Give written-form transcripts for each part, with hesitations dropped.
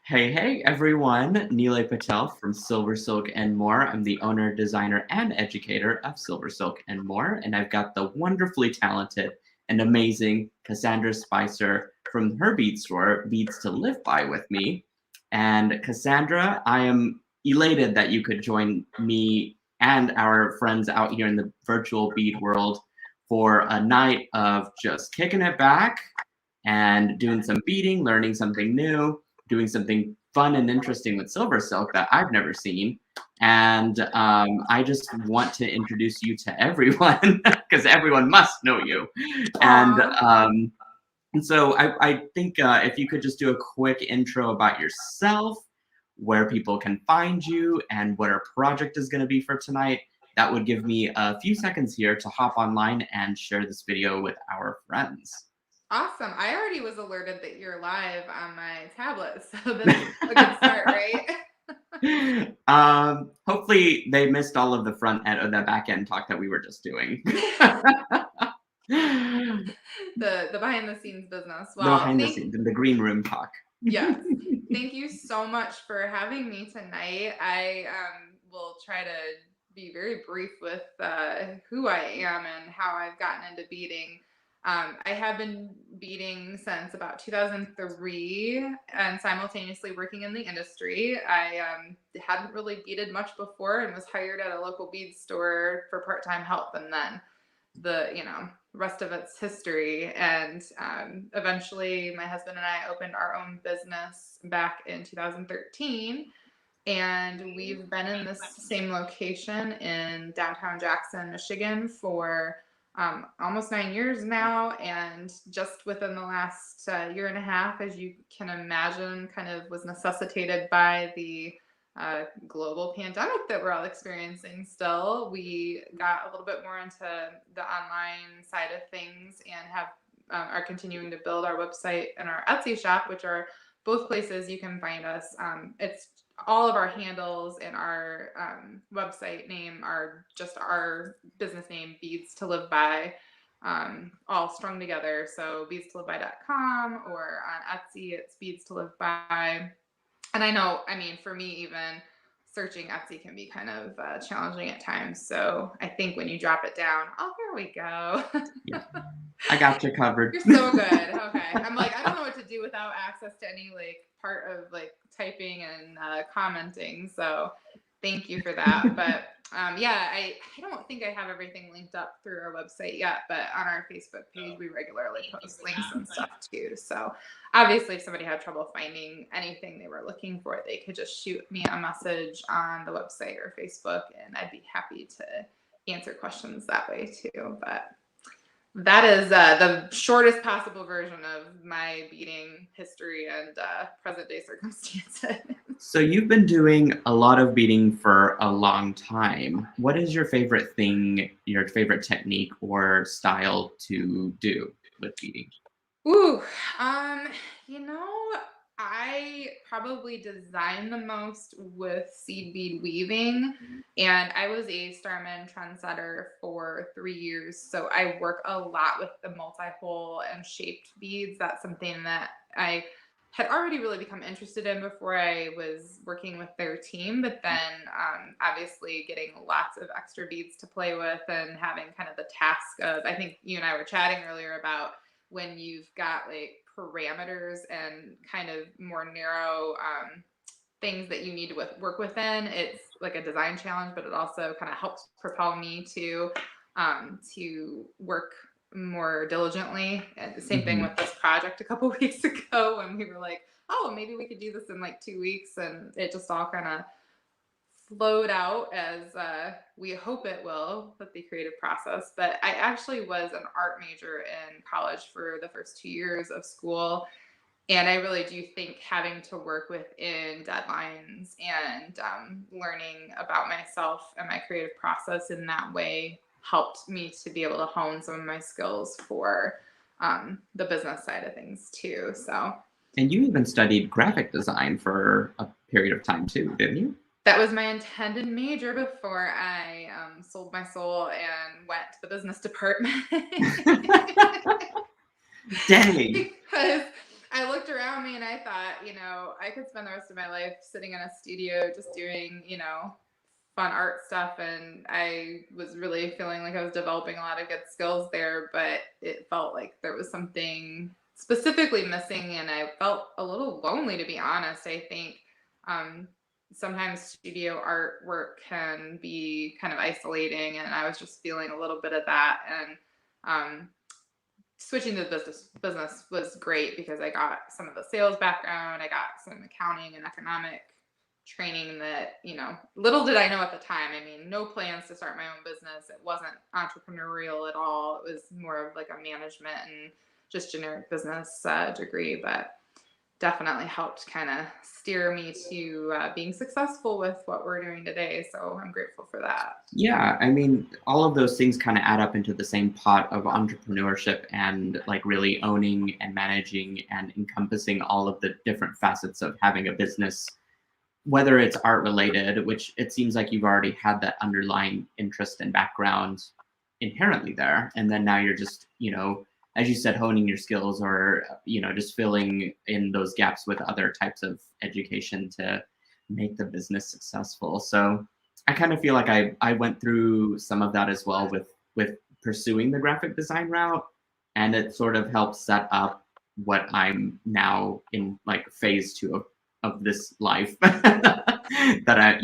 Hey everyone, Nilay Patel from SilverSilk and More. I'm the owner, designer, and educator of SilverSilk and More, and I've got the wonderfully talented and amazing Cassandra Spicer from her bead store, Beads to Live By, with me. And Cassandra, I am elated that you could join me and our friends out here in the virtual bead world for a night of just kicking it back and doing some beading, learning something new, doing something fun and interesting with SilverSilk that I've never seen. And I just want to introduce you to everyone because everyone must know you. And so I think if you could just do a quick intro about yourself, where people can find you, and what our project is going to be for tonight, that would give me a few seconds here to hop online and share this video with our friends. Awesome. I already was alerted that you're live on my tablet, so that's a good start, right? Hopefully they missed all of the front end or the back end talk that we were just doing. the behind the scenes business. Well, the behind the scenes, the green room talk. Yes. Thank you so much for having me tonight. I will try to be very brief with who I am and how I've gotten into beading. I have been beading since about 2003 and simultaneously working in the industry. I hadn't really beaded much before and was hired at a local bead store for part-time help, and then the rest of it's history. And eventually my husband and I opened our own business back in 2013. And we've been in this same location in downtown Jackson, Michigan for almost 9 years now. And just within the last year and a half, as you can imagine, kind of was necessitated by the global pandemic that we're all experiencing still. We got a little bit more into the online side of things and have are continuing to build our website and our Etsy shop, which are both places you can find us. It's all of our handles and our website name are just our business name, Beads to Live By, all strung together. So beadstoliveby.com, or on Etsy, it's Beads to Live By. And I know, for me, even searching Etsy can be kind of challenging at times. So I think when you drop it down, here we go. Yeah. I got you covered. You're so good. Okay. I'm like, I don't know what to do without access to any part of typing and commenting. So thank you for that. But I don't think I have everything linked up through our website yet, but on our Facebook page, we regularly post links and stuff too. So obviously if somebody had trouble finding anything they were looking for, they could just shoot me a message on the website or Facebook, and I'd be happy to answer questions that way too. But that is the shortest possible version of my beading history and present day circumstances. So you've been doing a lot of beading for a long time. What is your favorite thing, your favorite technique or style to do with beading? Ooh, I probably design the most with seed bead weaving, and I was a Starman trendsetter for 3 years. So I work a lot with the multi-hole and shaped beads. That's something that I had already really become interested in before I was working with their team. But then obviously getting lots of extra beads to play with and having kind of the task of, I think you and I were chatting earlier about when you've got parameters and kind of more narrow things that you need to work within. It's like a design challenge, but it also kind of helps propel me to work more diligently. And the same thing with this project a couple weeks ago when we were like, oh, maybe we could do this in 2 weeks, and it just all kind of flowed out as we hope it will with the creative process. But I actually was an art major in college for the first 2 years of school. And I really do think having to work within deadlines and learning about myself and my creative process in that way helped me to be able to hone some of my skills for the business side of things too. So. And you even studied graphic design for a period of time too, didn't you? That was my intended major before I sold my soul and went to the business department. Dang. Because I looked around me and I thought, I could spend the rest of my life sitting in a studio just doing, fun art stuff. And I was really feeling like I was developing a lot of good skills there, but it felt like there was something specifically missing. And I felt a little lonely, to be honest. I think sometimes studio artwork can be kind of isolating, and I was just feeling a little bit of that. And switching to the business was great because I got some of the sales background, I got some accounting and economic training that, little did I know at the time. I mean, no plans to start my own business. It wasn't entrepreneurial at all. It was more of like a management and just generic business degree, but definitely helped kind of steer me to being successful with what we're doing today. So I'm grateful for that. Yeah, I mean, all of those things kind of add up into the same pot of entrepreneurship and like really owning and managing and encompassing all of the different facets of having a business, whether it's art related, which it seems like you've already had that underlying interest and background inherently there. And then now you're just, as you said, honing your skills or, just filling in those gaps with other types of education to make the business successful. So I kind of feel like I went through some of that as well with pursuing the graphic design route. And it sort of helped set up what I'm now in like phase 2 of this life that I,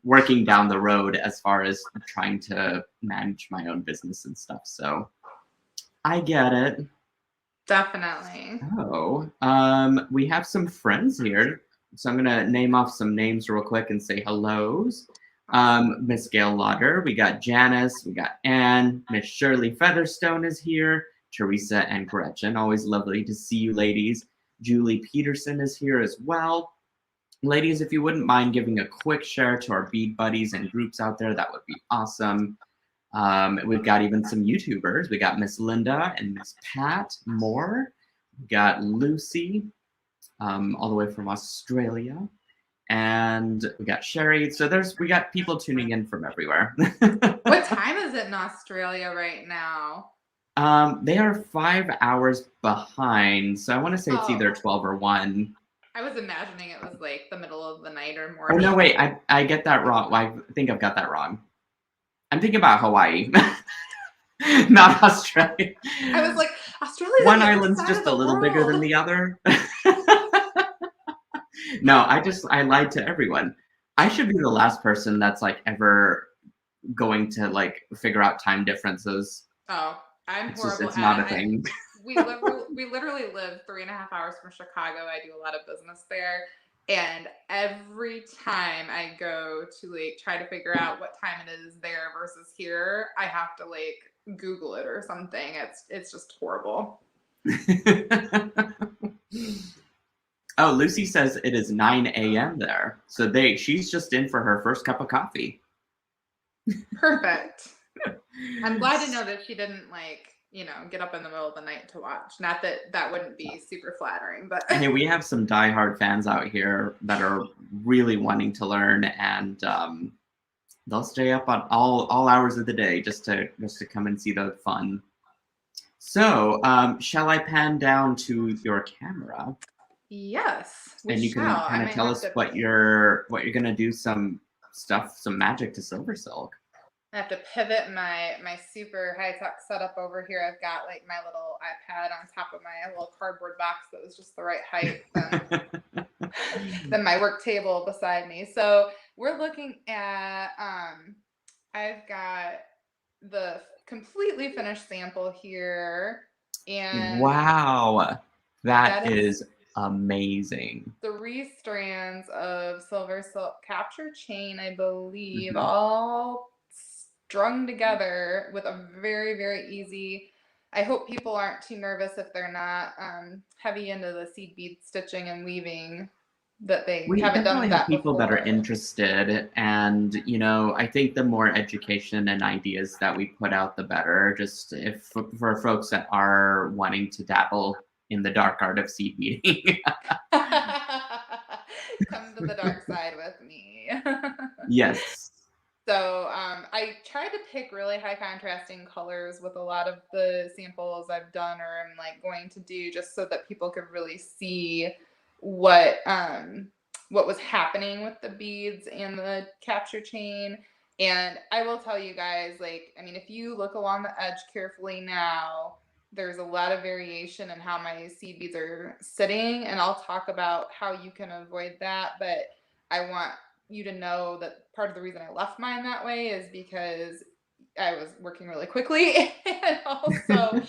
working down the road as far as trying to manage my own business and stuff. So I get it. Definitely. Oh, we have some friends here. So I'm gonna name off some names real quick and say hellos. Miss Gail Lauder, we got Janice, we got Anne, Miss Shirley Featherstone is here, Teresa and Gretchen. Always lovely to see you ladies. Julie Peterson is here as well. Ladies, if you wouldn't mind giving a quick share to our bead buddies and groups out there, that would be awesome. We've got even some YouTubers. We got Miss Linda and Miss Pat Moore. We got Lucy, all the way from Australia. And we got Sherry. So we got people tuning in from everywhere. What time is it in Australia right now? They are 5 hours behind. So I want to say it's either 12 or 1. I was imagining it was like the middle of the night or Oh, morning. no, wait. I get that wrong. I think I've got that wrong. I'm thinking about Hawaii, not Australia. I was like, Australia. One island's just a little bigger than the other. No, I lied to everyone. I should be the last person that's like ever going to like figure out time differences. Oh, I'm horrible. It's not a thing. We literally live 3.5 hours from Chicago. I do a lot of business there. And every time I go to like try to figure out what time it is there versus here, I have to like Google it or something. It's just horrible. Oh, Lucy says it is 9 a.m. there. So she's just in for her first cup of coffee. Perfect. I'm glad to know that she didn't like, get up in the middle of the night to watch. Not that that wouldn't be super flattering, but hey, we have some diehard fans out here that are really wanting to learn, and they'll stay up on all hours of the day just to come and see the fun. So, shall I pan down to your camera? Yes. And you can kind of tell us what you're gonna do some magic to SilverSilk. I have to pivot my super high-tech setup over here. I've got like my little iPad on top of my little cardboard box that was just the right height. Then my work table beside me. So we're looking at, I've got the completely finished sample here. And wow, that is amazing. 3 strands of SilverSilk capture chain, I believe, all strung together with a very, very easy. I hope people aren't too nervous if they're not heavy into the seed bead stitching and weaving, that they haven't done that people before. That are interested, and I think the more education and ideas that we put out, the better. Just if for folks that are wanting to dabble in the dark art of seed beading. Come to the dark side with me. Yes. So I tried to pick really high contrasting colors with a lot of the samples I've done or I'm like going to do, just so that people could really see what was happening with the beads and the capture chain. And I will tell you guys, like, I mean, if you look along the edge carefully now, there's a lot of variation in how my seed beads are sitting, and I'll talk about how you can avoid that. But I want you to know that part of the reason I left mine that way is because I was working really quickly. And also,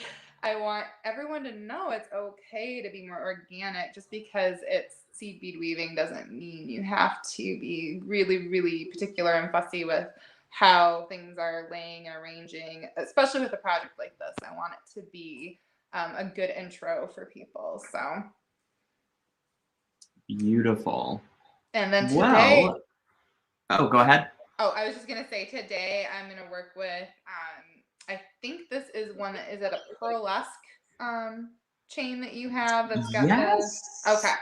I want everyone to know it's okay to be more organic. Just because it's seed bead weaving doesn't mean you have to be really, really particular and fussy with how things are laying and arranging, especially with a project like this. I want it to be a good intro for people. So, Beautiful. and then today, Well, oh, go ahead. oh, I was just gonna say today I'm gonna work with I think this is one that is at a pearlesque chain that you have that's got Yes. the okay.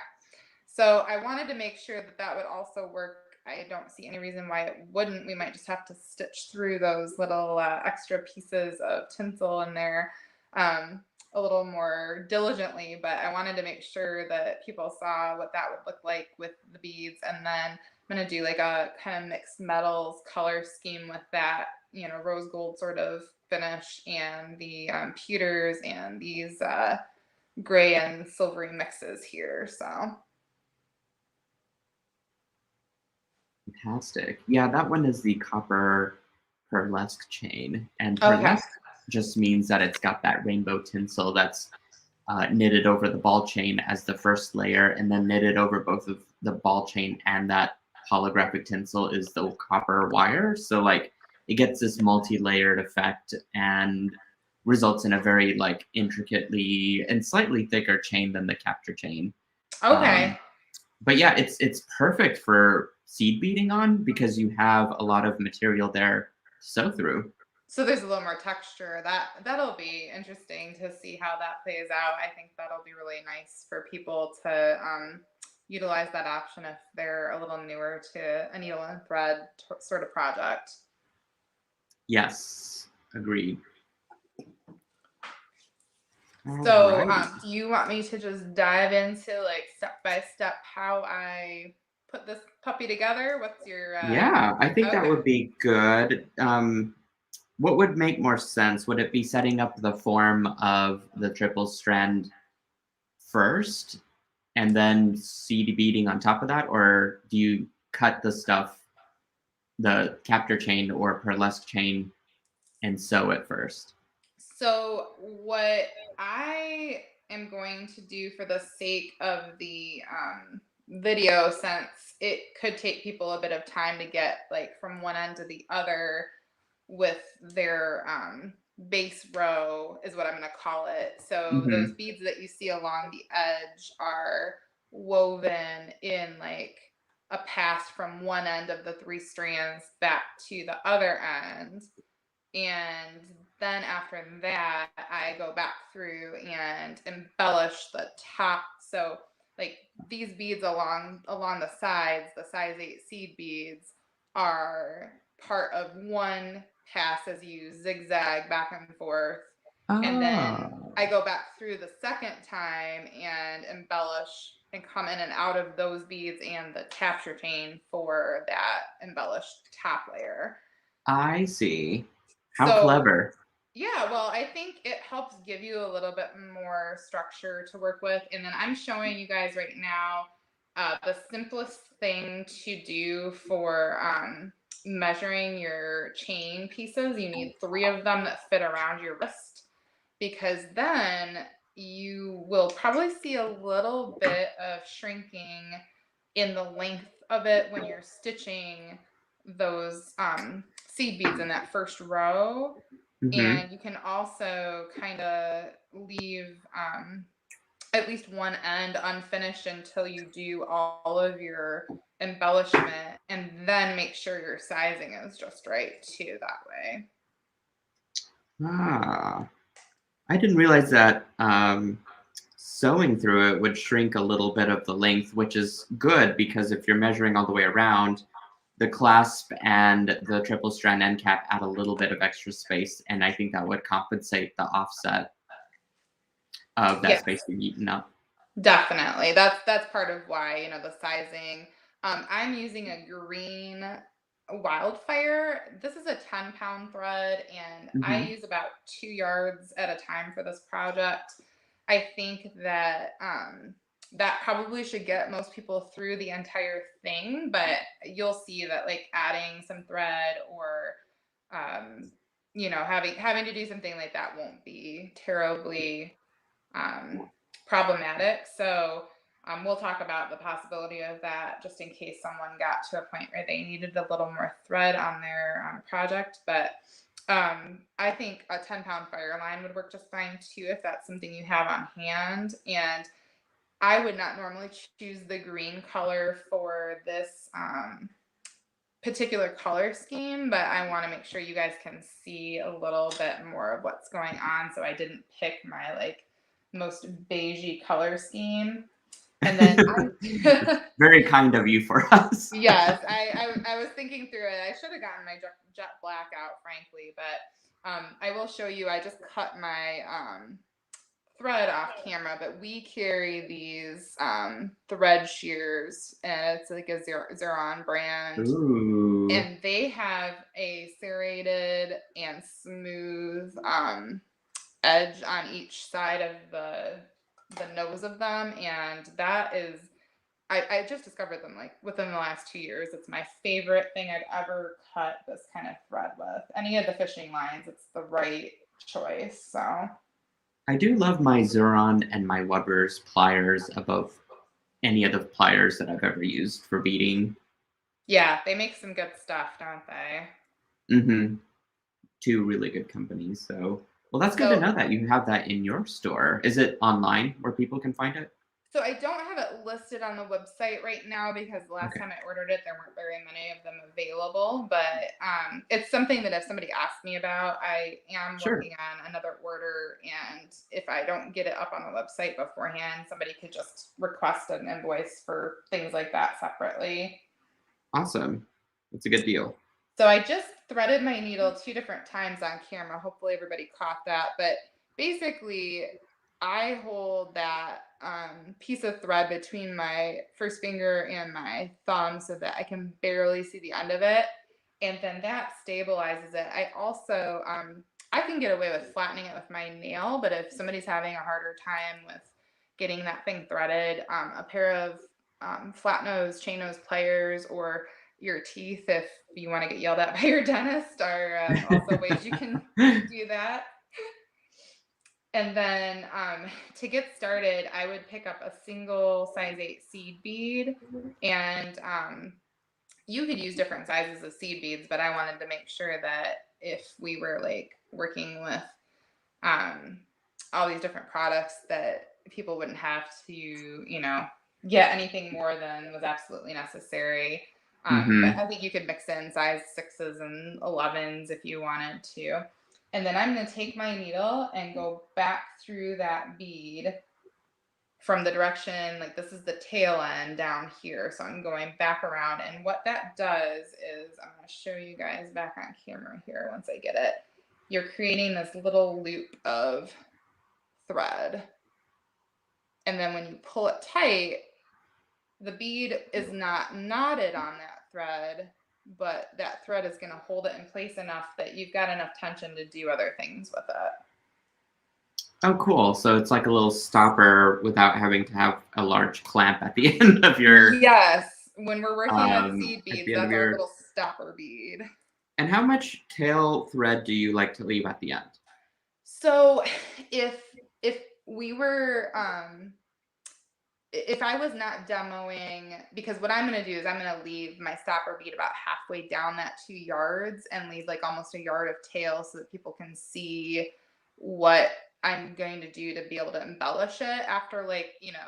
So I wanted to make sure that that would also work. I don't see any reason why it wouldn't. We might just have to stitch through those little extra pieces of tinsel in there a little more diligently, but I wanted to make sure that people saw what that would look like with the beads. And then I'm going to do like a kind of mixed metals color scheme with that, you know, rose gold sort of finish and the pewters and these gray and silvery mixes here. So Fantastic. Yeah, that one is the copper pearlesque chain. And okay. pearlesque just means that it's got that rainbow tinsel that's knitted over the ball chain as the first layer, and then knitted over both of the ball chain and that holographic tinsel is the copper wire. So like it gets this multi-layered effect and results in a very like intricately and slightly thicker chain than the capture chain. Okay. But yeah, it's perfect for seed beading on because you have a lot of material there to sew through. So there's a little more texture. That'll be interesting to see how that plays out. I think that'll be really nice for people to utilize that option if they're a little newer to a needle and thread sort of project. Yes, agreed. So do you want me to just dive into like step by step how I put this puppy together? What's your Yeah, I think that okay. would be good. What would make more sense? Would it be setting up the form of the triple strand first and then seed beading on top of that? Or do you cut the stuff, the capture chain or pearlesque chain, and sew it first? So what I am going to do for the sake of the video, since it could take people a bit of time to get like from one end to the other with their base row, is what I'm going to call it. So those beads that you see along the edge are woven in like a pass from one end of the 3 strands back to the other end. And then after that, I go back through and embellish the top. So like these beads along the sides, the size 8 seed beads are part of one pass as you zigzag back and forth. And then I go back through the second time and embellish and come in and out of those beads and the capture chain for that embellished top layer. I see. How So, clever. yeah, well, I think it helps give you a little bit more structure to work with. And then I'm showing you guys right now the simplest thing to do for measuring your chain pieces. You need 3 of them that fit around your wrist, because then you will probably see a little bit of shrinking in the length of it when you're stitching those seed beads in that first row. And you can also kind of leave at least one end unfinished until you do all of your embellishment, and then make sure your sizing is just right too that way. I didn't realize that sewing through it would shrink a little bit of the length, which is good because if you're measuring all the way around, the clasp and the triple strand end cap add a little bit of extra space, and I think that would compensate the offset of that Yes, space being eaten up. definitely. That's part of why, the sizing. I'm using a green wildfire. This is a 10-pound thread, and I Hmm. use about 2 yards at a time for this project. I think that that probably should get most people through the entire thing, but you'll see that like adding some thread or having to do something like that won't be terribly problematic. So we'll talk about the possibility of that just in case someone got to a point where they needed a little more thread on their project. But I think a 10-pound fire line would work just fine too if that's something you have on hand. And I would not normally choose the green color for this particular color scheme, but I want to make sure you guys can see a little bit more of what's going on. So I didn't pick my like most beigey color scheme. And then Very kind of you for us. yes, I was thinking through it. I should have gotten my jet black out, frankly, but I will show you. I just cut my thread off camera, but we carry these thread shears, and it's like a Xeron brand. Ooh. And they have a serrated and smooth edge on each side of the nose of them, and that is I just discovered them like within the last 2 years. It's my favorite thing I've ever cut this kind of thread with. Any of the fishing lines, it's the right choice. So I do love my Xuron and my Weber's pliers above any of the pliers that I've ever used for beading. yeah, they make some good stuff, don't they? Mm-hmm. Two really good companies. So, well, that's good to So know that you have that in your store. Is it online where people can find it? So I don't have it listed on the website right now because the last Okay. time I ordered it, there weren't very many of them available. But it's something that if somebody asks me about, I am Sure. working on another order. And if I don't get it up on the website beforehand, somebody could just request an invoice for things like that separately. Awesome. That's a good deal. So I just threaded my needle 2 different times on camera. Hopefully everybody caught that. But basically, I hold that piece of thread between my first finger and my thumb so that I can barely see the end of it. And then that stabilizes it. I also, I can get away with flattening it with my nail, but if somebody's having a harder time with getting that thing threaded, a pair of flat nose, chain nose pliers, or your teeth, if you want to get yelled at by your dentist, are also ways you can do that. And then to get started, I would pick up a single size 8 seed bead, and you could use different sizes of seed beads, but I wanted to make sure that if we were like working with all these different products, that people wouldn't have to, get anything more than was absolutely necessary. But I think you could mix in size 6s and 11s if you wanted to. And then I'm going to take my needle and go back through that bead from the direction, like this is the tail end down here. So I'm going back around. And what that does is, I'm going to show you guys back on camera here once I get it. You're creating this little loop of thread. And then when you pull it tight, the bead is not knotted on that thread, but that thread is going to hold it in place enough that you've got enough tension to do other things with it. Oh, cool. So it's like a little stopper without having to have a large clamp at the end of your. Yes. When we're working with seed At beads, the end of that's our your. little stopper bead. And how much tail thread do you like to leave at the end? So if we were if I was not demoing, because what I'm going to do is I'm going to leave my stopper bead about halfway down that 2 yards and leave like almost a yard of tail so that people can see what I'm going to do to be able to embellish it after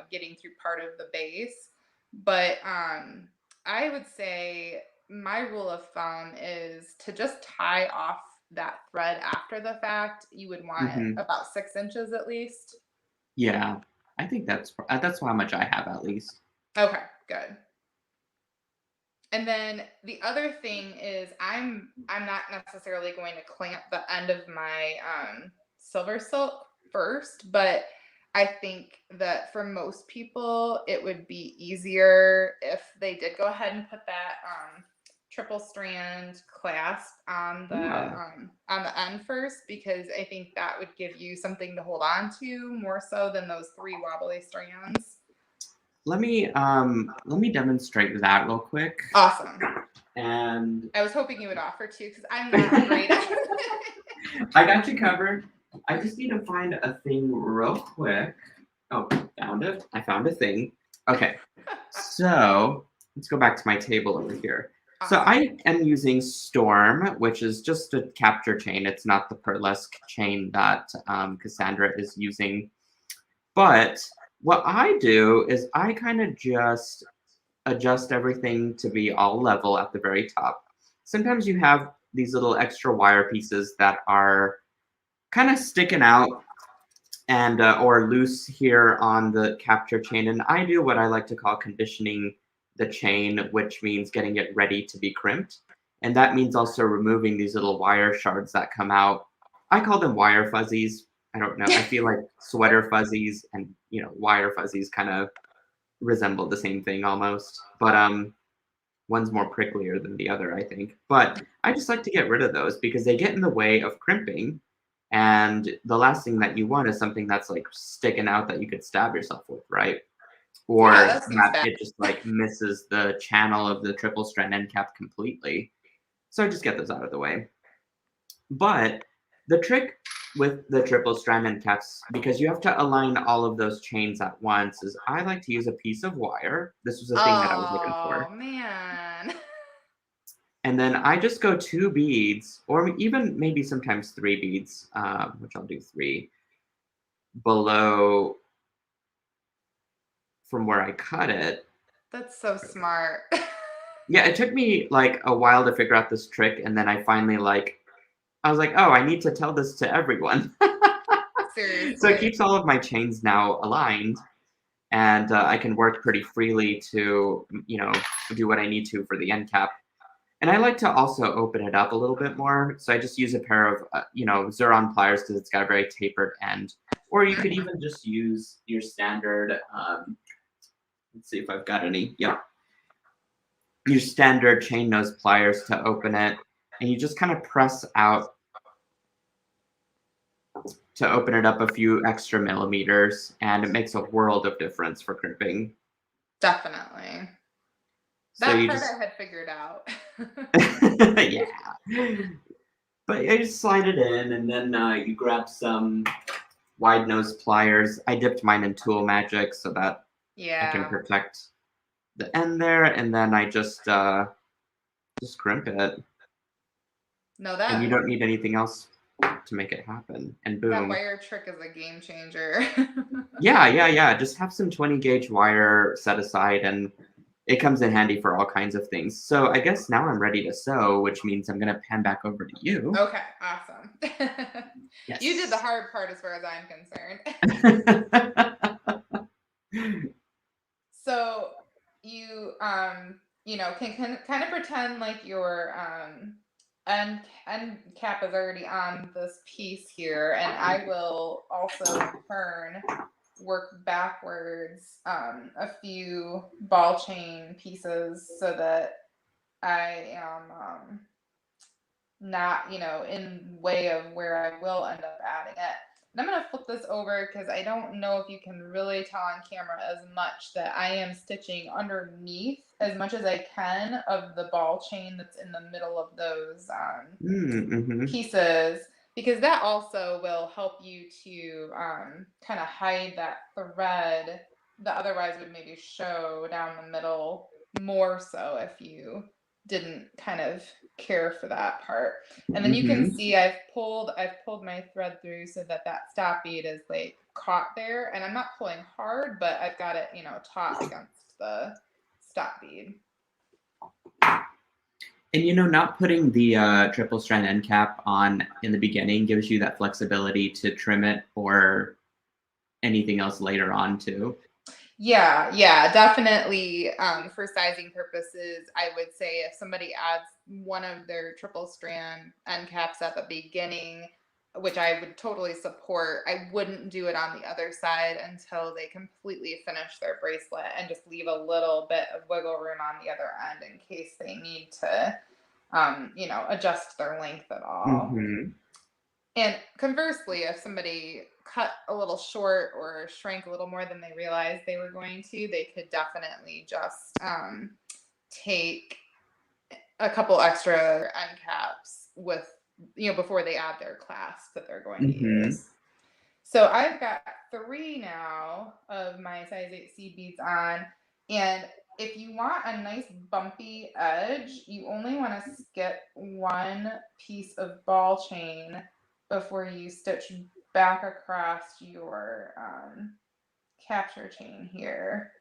getting through part of the base. But I would say my rule of thumb is to just tie off that thread after the fact. You would want it about 6 inches at least. Yeah, I think that's how much I have at least. Okay, good. And then the other thing is I'm not necessarily going to clamp the end of my silver silk first, but I think that for most people it would be easier if they did go ahead and put that triple strand clasp on the end first, because I think that would give you something to hold on to more so than those 3 wobbly strands. Let me demonstrate that real quick. Awesome. And I was hoping you would offer to, because I'm not great at it. I got you covered. I just need to find a thing real quick. Oh, found it. I found a thing. Okay. So let's go back to my table over here. So I am using Storm, which is just a capture chain. It's not the burlesque chain that Cassandra is using. But what I do is I kind of just adjust everything to be all level at the very top. Sometimes you have these little extra wire pieces that are kind of sticking out and or loose here on the capture chain. And I do what I like to call conditioning the chain, which means getting it ready to be crimped. And that means also removing these little wire shards that come out. I call them wire fuzzies. I don't know. I feel like sweater fuzzies and, you know, wire fuzzies kind of resemble the same thing almost. But one's more pricklier than the other, I think. But I just like to get rid of those because they get in the way of crimping. And the last thing that you want is something that's like sticking out that you could stab yourself with, right? Or Yeah, that it just like misses the channel of the triple strand end cap completely. So I just get those out of the way. But the trick with the triple strand end caps, because you have to align all of those chains at once, is I like to use a piece of wire. This was a thing that I was looking for. Oh, man. And then I just go 2 beads, or even maybe sometimes 3 beads, which I'll do 3, below from where I cut it. That's so smart. Yeah, it took me like a while to figure out this trick, and then I finally I was like, oh, I need to tell this to everyone. Seriously. So it keeps all of my chains now aligned, and I can work pretty freely to, you know, do what I need to for the end cap. And I like to also open it up a little bit more. So I just use a pair of, you know, Xuron pliers because it's got a very tapered end. Or you could even just use your standard, let's see if I've got any. Yep. Your standard chain nose pliers to open it. And you just kind of press out to open it up a few extra millimeters. And it makes a world of difference for crimping. Definitely. So That you part just... I had figured out. Yeah. But you just slide it in, and then you grab some wide nose pliers. I dipped mine in Tool Magic so that I can protect the end there, and then I just crimp it. No, and you don't need anything else to make it happen. And boom. That wire trick is a game changer. Yeah. Just have some 20 gauge wire set aside, and it comes in handy for all kinds of things. So I guess now I'm ready to sew, which means I'm going to pan back over to you. Okay, awesome. Yes. You did the hard part as far as I'm concerned. So you, you know, can kind of pretend like your end cap is already on this piece here, and I will also in turn work backwards a few ball chain pieces so that I am not, you know, in way of where I will end up adding it. And I'm going to flip this over because I don't know if you can really tell on camera as much that I am stitching underneath as much as I can of the ball chain that's in the middle of those pieces, because that also will help you to kind of hide that thread that otherwise would maybe show down the middle more so if you didn't kind of care for that part. And then you can see I've pulled my thread through so that stop bead is like caught there, and I'm not pulling hard, but I've got it, you know, taut against the stop bead. And you know, not putting the triple strand end cap on in the beginning gives you that flexibility to trim it or anything else later on too. Yeah, definitely. For sizing purposes, I would say if somebody adds one of their triple strand end caps at the beginning, which I would totally support, I wouldn't do it on the other side until they completely finish their bracelet and just leave a little bit of wiggle room on the other end in case they need to, adjust their length at all. Mm-hmm. And conversely, if somebody cut a little short or shrank a little more than they realized they were going to, they could definitely just take a couple extra end caps with, before they add their clasp that they're going to Mm-hmm. use. So I've got 3 now of my size 8 seed beads on. And if you want a nice bumpy edge, you only want to skip one piece of ball chain before you stitch back across your capture chain here.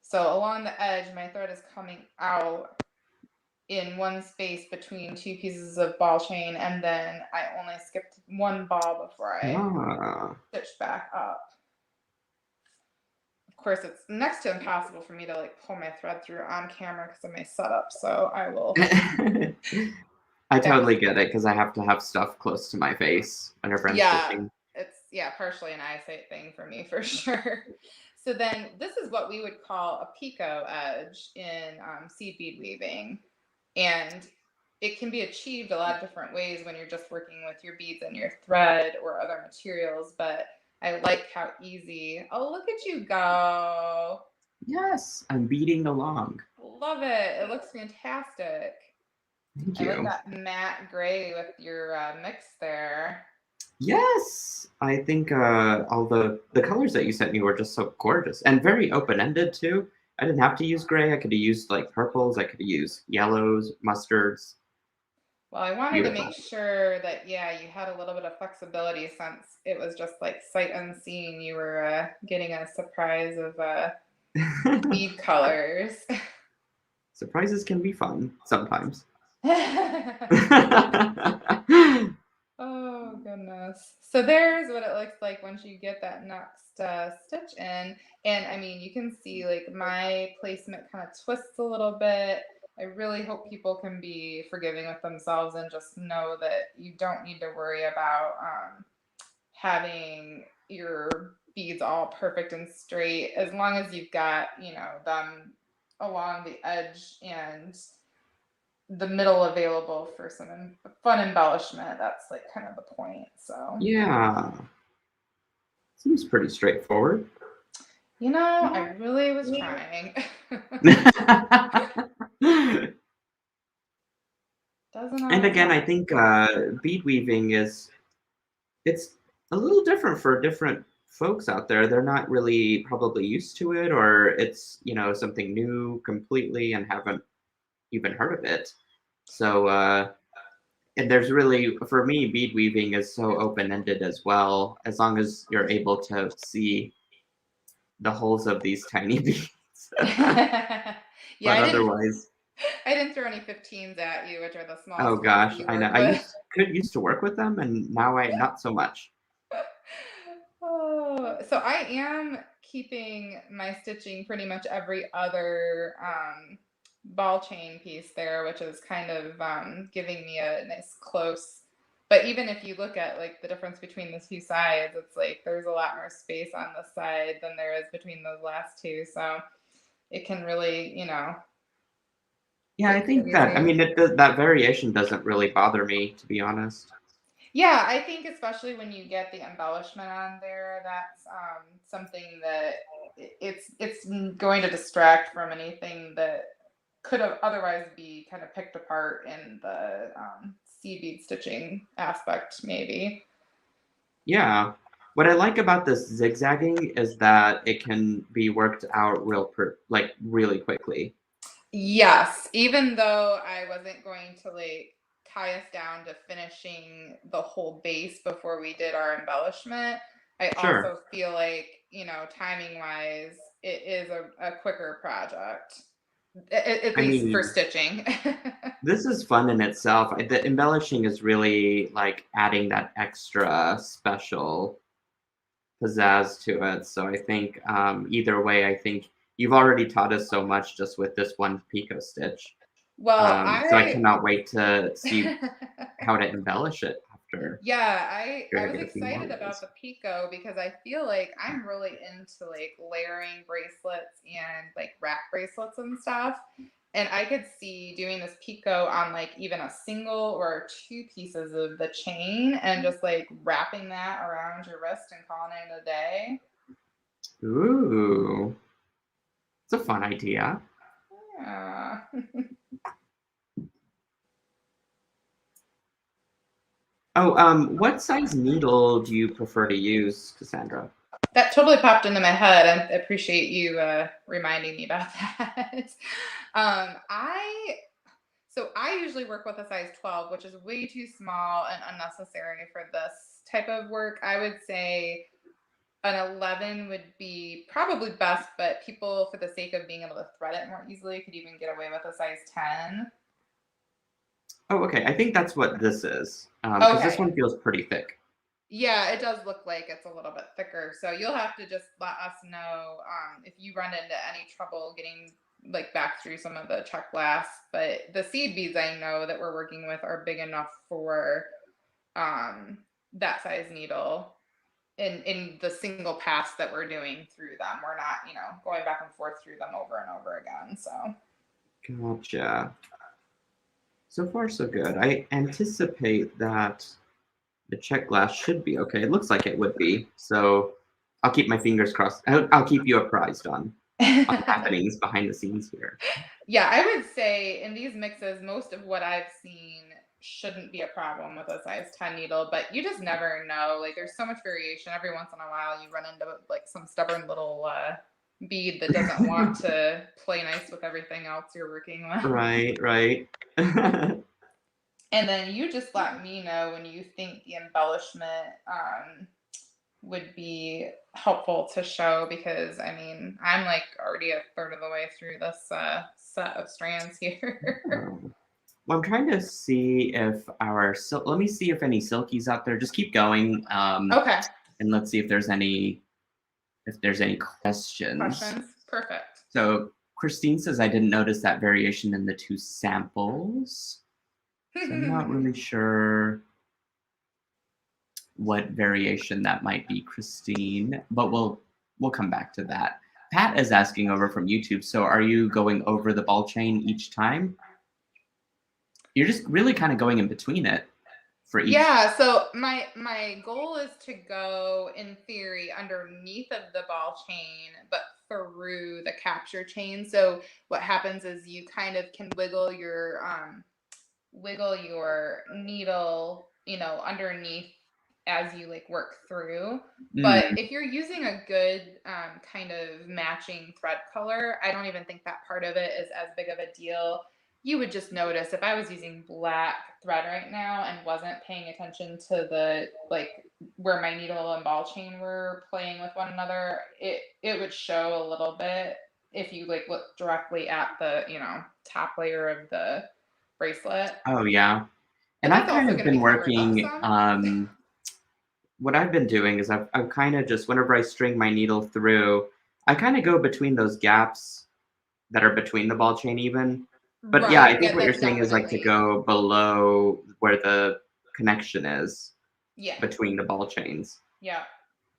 So along the edge, my thread is coming out in one space between 2 pieces of ball chain, and then I only skipped 1 ball before I stitched back up. Of course, it's next to impossible for me to like pull my thread through on camera because of my setup, so I will. I totally get it because I have to have stuff close to my face whenever I'm stitching. It's partially an eyesight thing for me for sure. So then this is what we would call a picot edge in seed bead weaving, and it can be achieved a lot of different ways when you're just working with your beads and your thread or other materials, but I like how easy. Oh, look at you go. Yes, I'm beading along. Love it. It looks fantastic. Thank I like you. that matte gray with your mix there. Yes, I think all the colors that you sent me were just so gorgeous and very open-ended too. I didn't have to use gray. I could have used like purples. I could have used yellows, mustards. Well, I wanted to Beautiful. make sure that, you had a little bit of flexibility since it was just like sight unseen. You were getting a surprise of bead colors. Surprises can be fun sometimes. Oh, goodness. So there's what it looks like once you get that next stitch in. And I mean, you can see like my placement kind of twists a little bit. I really hope people can be forgiving with themselves and just know that you don't need to worry about having your beads all perfect and straight as long as you've got, them along the edge and the middle available for some fun embellishment. That's like kind of the point. So Yeah, seems pretty straightforward. I really was trying. Doesn't And always again, I happen. think bead weaving it's a little different for different folks out there. They're not really probably used to it, or it's something new completely and haven't even heard of it. So and there's really, for me, bead weaving is so open-ended as well, as long as you're able to see the holes of these tiny beads. Yeah, But otherwise, I didn't throw any 15s at you, which are the oh smallest ones gosh, we I know. work with. Used to work with them, and now I not so much. Oh, so I am keeping my stitching pretty much every other ball chain piece there, which is kind of giving me a nice close. But even if you look at like the difference between the 2 sides, it's like there's a lot more space on this side than there is between those last 2. So it can really, Yeah, I get think that, I crazy. mean, that variation doesn't really bother me, to be honest. Yeah, I think especially when you get the embellishment on there, that's something that it's going to distract from anything that could have otherwise be kind of picked apart in the seed bead stitching aspect, maybe. Yeah. What I like about this zigzagging is that it can be worked out really quickly. Yes, even though I wasn't going to like tie us down to finishing the whole base before we did our embellishment, I Sure. also feel like, timing wise, it is a quicker project, at I least for mean, stitching. this is fun in itself. The embellishing is really like adding that extra special pizzazz to it. So I think either way, I think you've already taught us so much just with this one picot stitch. Well, So I cannot wait to see how to embellish it after yeah, I I was get a few more excited about rolls. the Pico because I feel like I'm really into like layering bracelets and like wrap bracelets and stuff. And I could see doing this Pico on like even a single or two pieces of the chain and just like wrapping that around your wrist and calling it a day. Ooh, it's a fun idea. Yeah. Oh, what size needle do you prefer to use, Cassandra? That totally popped into my head. I appreciate you reminding me about that. I usually work with a size 12, which is way too small and unnecessary for this type of work. I would say an 11 would be probably best, but people, for the sake of being able to thread it more easily, could even get away with a size 10. Oh, okay. I think that's what this is, because this Okay. one feels pretty thick. Yeah, it does look like it's a little bit thicker. So you'll have to just let us know if you run into any trouble getting like back through some of the Czech glass. But the seed beads I know that we're working with are big enough for that size needle in the single pass that we're doing through them. We're not, going back and forth through them over and over again. So Gotcha. So far, so good. I anticipate that the Czech glass should be okay. It looks like it would be. So I'll keep my fingers crossed. I'll keep you apprised on the happenings behind the scenes here. yeah, I would say in these mixes, most of what I've seen shouldn't be a problem with a size 10 needle, but you just never know. Like there's so much variation. Every once in a while you run into like some stubborn little bead that doesn't want to play nice with everything else you're working with. Right, right. And then you just let me know when you think the embellishment would be helpful to show, because I mean, I'm like already a third of the way through this set of strands here. Well, I'm trying to see if let me see if any silkies out there. Just keep going. Okay. And let's see if there's any questions. Questions? Perfect. So Christine says, I didn't notice that variation in the two samples. So I'm not really sure what variation that might be, Christine, but we'll come back to that. Pat is asking over from YouTube, so are you going over the ball chain each time? You're just really kind of going in between it for each. Yeah, so my goal is to go, in theory, underneath of the ball chain, but through the capture chain. So what happens is you kind of can wiggle your needle, underneath as you like work through. But if you're using a good kind of matching thread color, I don't even think that part of it is as big of a deal. You would just notice if I was using black thread right now and wasn't paying attention to the like where my needle and ball chain were playing with one another, it would show a little bit if you like look directly at the top layer of the bracelet. Oh yeah. And I've kind of been working, what I've been doing is I've kind of just, whenever I string my needle through, I kind of go between those gaps that are between the ball chain even. But right. Yeah, I think what you're saying is like to go below where the connection is. Yeah. Between the ball chains. Yeah.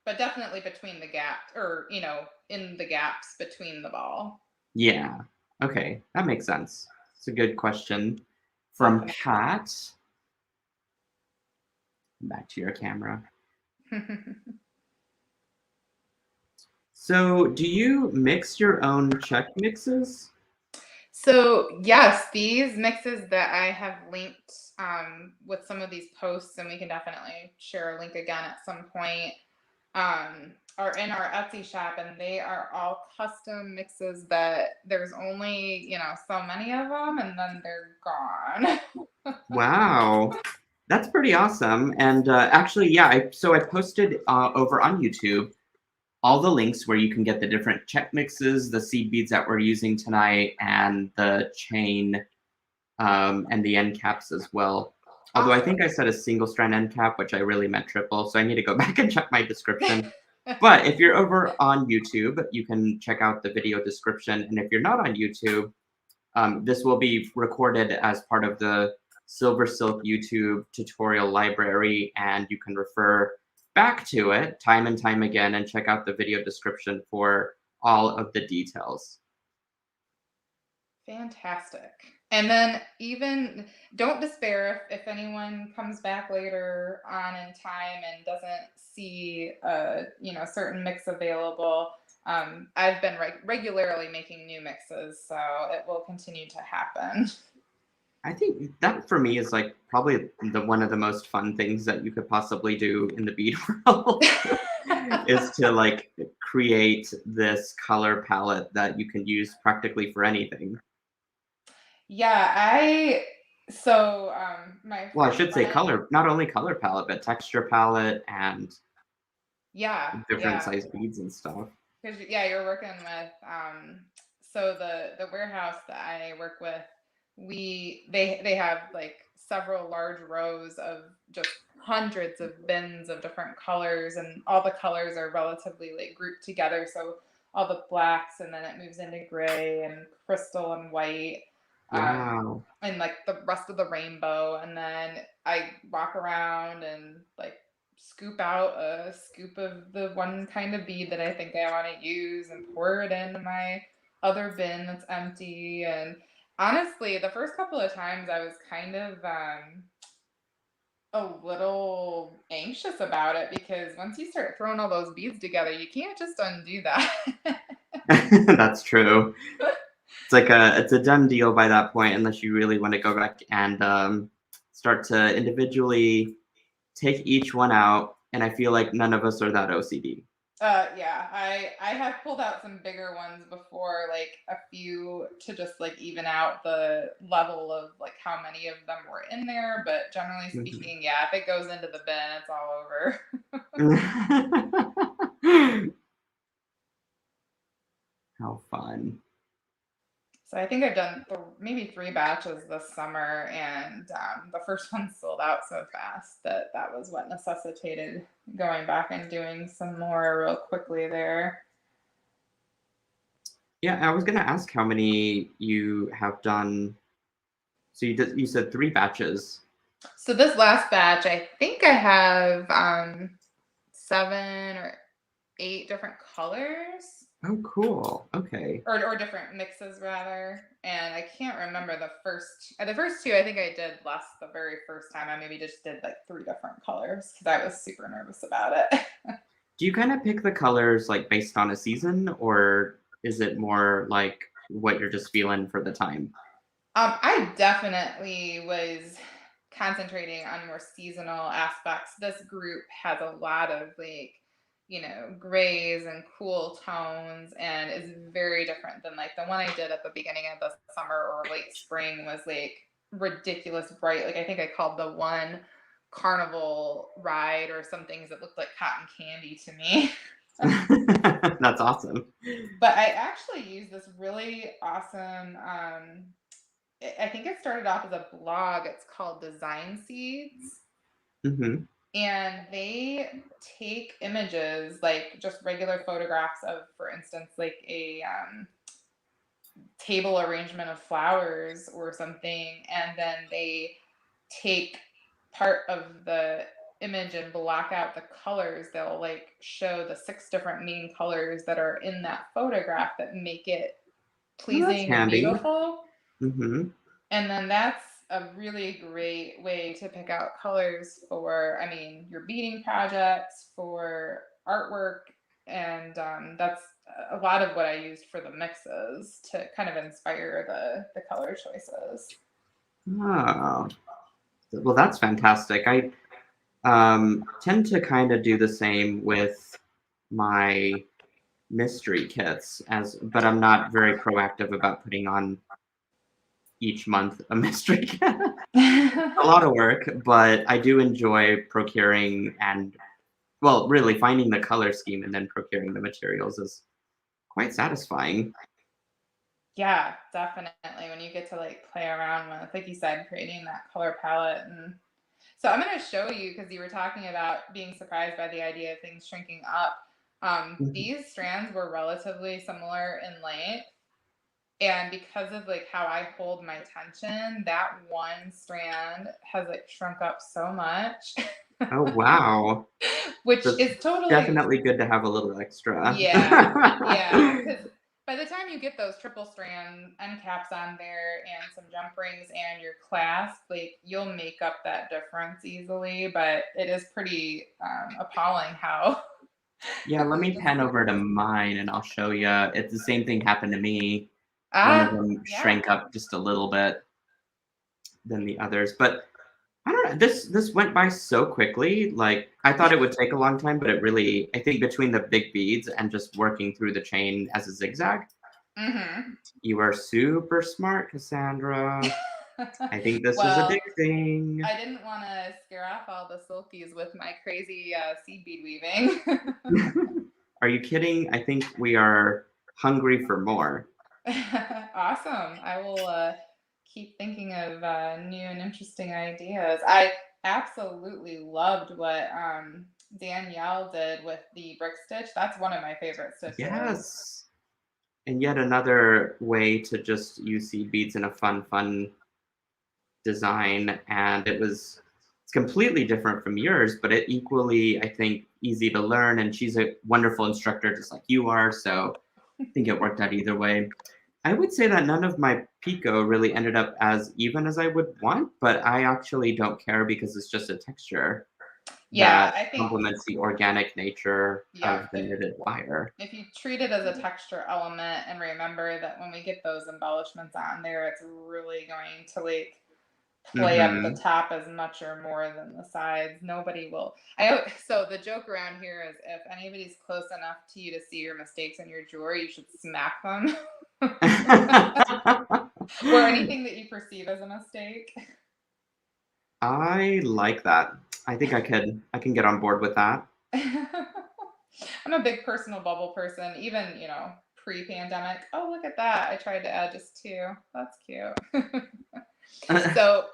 But definitely between the gaps, or, in the gaps between the ball. Yeah. Okay. That makes sense. It's a good question. From Pat. Back to your camera. So, do you mix your own Czech mixes? So, yes, these mixes that I have linked with some of these posts, and we can definitely share a link again at some point, are in our Etsy shop, and they are all custom mixes that there's only, so many of them, and then they're gone. Wow. That's pretty awesome. And actually, yeah, I posted over on YouTube all the links where you can get the different Czech mixes, the seed beads that we're using tonight, and the chain and the end caps as well. Although I think I said a single strand end cap, which I really meant triple, so I need to go back and check my description. But if you're over on YouTube, you can check out the video description. And if you're not on YouTube, this will be recorded as part of the SilverSilk YouTube tutorial library, and you can refer back to it time and time again and check out the video description for all of the details. Fantastic. And then even don't despair if anyone comes back later on in time and doesn't see a certain mix available. I've been regularly making new mixes, so it will continue to happen. I think that for me is like probably one of the most fun things that you could possibly do in the bead world is to like create this color palette that you can use practically for anything. Yeah, my Well, I should say friend, color, not only color palette, but texture palette and yeah, different yeah. size beads and stuff. Because yeah, you're working with so the warehouse that I work with, they have like several large rows of just hundreds of bins of different colors, and all the colors are relatively like grouped together. So all the blacks, and then it moves into gray and crystal and white, Wow. and like the rest of the rainbow. And then I walk around and like scoop out a scoop of the one kind of bead that I think I want to use and pour it into my other bin that's empty. And honestly, the first couple of times I was kind of a little anxious about it, because once you start throwing all those beads together, you can't just undo that. That's true. It's a done deal by that point, unless you really want to go back and start to individually take each one out. And I feel like none of us are that OCD. Yeah, I have pulled out some bigger ones before, like a few, to just like even out the level of like how many of them were in there. But generally Mhm. speaking, yeah, if it goes into the bin, it's all over. How fun. So I think I've done maybe 3 batches this summer, and the first one sold out so fast that was what necessitated going back and doing some more real quickly there. Yeah, I was gonna ask how many you have done. So you said 3 batches. So this last batch, I think I have 7 or 8 different colors, Oh, cool. Okay. or different mixes rather. And I can't remember the first 2. I think I did less the very first time. I maybe just did like 3 different colors because I was super nervous about it. Do you kind of pick the colors like based on a season, or is it more like what you're just feeling for the time? I definitely was concentrating on more seasonal aspects. This group has a lot of like, grays and cool tones, and is very different than like the one I did at the beginning of the summer or late spring was like ridiculous bright. Like I think I called the one carnival ride or something because it looked like cotton candy to me. That's awesome. But I actually used this really awesome I think it started off as a blog. It's called Design Seeds. Hmm. And they take images, like just regular photographs of, for instance, like a table arrangement of flowers or something. And then they take part of the image and block out the colors. They'll like show the 6 different main colors that are in that photograph that make it Well, that's pleasing and handy. beautiful. Hmm. And then that's a really great way to pick out colors for, your beading projects, for artwork. And that's a lot of what I used for the mixes to kind of inspire the color choices. Oh, well, that's fantastic. I tend to kind of do the same with my mystery kits, but I'm not very proactive about putting on each month a mystery kit. A lot of work, but I do enjoy procuring and, well, really finding the color scheme and then procuring the materials is quite satisfying. Yeah, definitely. When you get to like play around with, like you said, creating that color palette. And so I'm going to show you, because you were talking about being surprised by the idea of things shrinking up. These strands were relatively similar in length. And because of like how I hold my tension, that one strand has like shrunk up so much. Oh, wow. Which That's is totally, definitely good to have a little extra. yeah, yeah. Because by the time you get those triple strand end caps on there and some jump rings and your clasp, like you'll make up that difference easily. But it is pretty appalling how. Yeah, let me pan over to mine and I'll show you. It's the same thing happened to me. One of them Yeah. shrank up just a little bit than the others, but I don't know. This went by so quickly. Like I thought it would take a long time, but it really, I think between the big beads and just working through the chain as a zigzag, Mm-hmm. you are super smart, Cassandra. I think this is Well, addicting. I didn't want to scare off all the silkies with my crazy seed bead weaving. Are you kidding? I think we are hungry for more. Awesome. I will keep thinking of new and interesting ideas. I absolutely loved what Danielle did with the brick stitch. That's one of my favorite stitches. Yes. And yet another way to just use seed beads in a fun design. And it's completely different from yours, but it equally, I think, easy to learn. And she's a wonderful instructor, just like you are. So I think it worked out either way. I would say that none of my picot really ended up as even as I would want, but I actually don't care because it's just a texture Yeah, that I think, complements the organic nature yeah, of the knitted wire. if you treat it as a texture element and remember that when we get those embellishments on there, it's really going to like play up the Mm-hmm. top as much or more than the sides. Nobody will. So the joke around here is if anybody's close enough to you to see your mistakes in your jewelry, you should smack them. Or anything that you perceive as a mistake. I like that. I think I can get on board with that. I'm a big personal bubble person, even, pre-pandemic. Oh, look at that. I tried to add just two. That's cute. So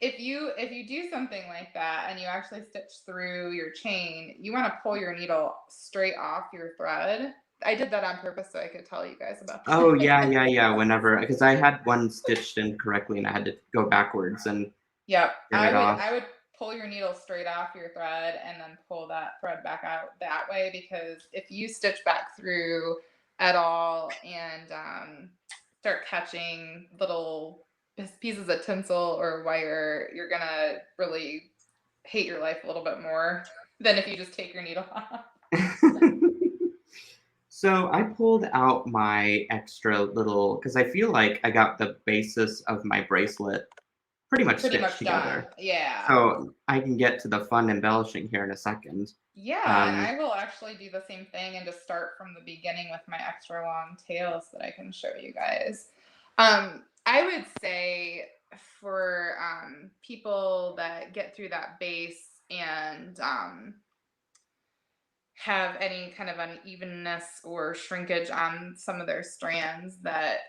if you do something like that and you actually stitch through your chain, you want to pull your needle straight off your thread. I did that on purpose so I could tell you guys about Oh yeah, that. yeah, yeah. Whenever, because I had one stitched incorrectly and I had to go backwards and Yep. get it off. I would pull your needle straight off your thread and then pull that thread back out that way, because if you stitch back through at all and start catching little pieces of tinsel or wire, you're gonna really hate your life a little bit more than if you just take your needle off. So I pulled out my extra little because I feel like I got the basis of my bracelet pretty much Pretty stitched much done. together. Yeah. So I can get to the fun embellishing here in a second. Yeah, and Um, I will actually do the same thing and just start from the beginning with my extra long tails that I can show you guys. I would say for people that get through that base and have any kind of unevenness or shrinkage on some of their strands, that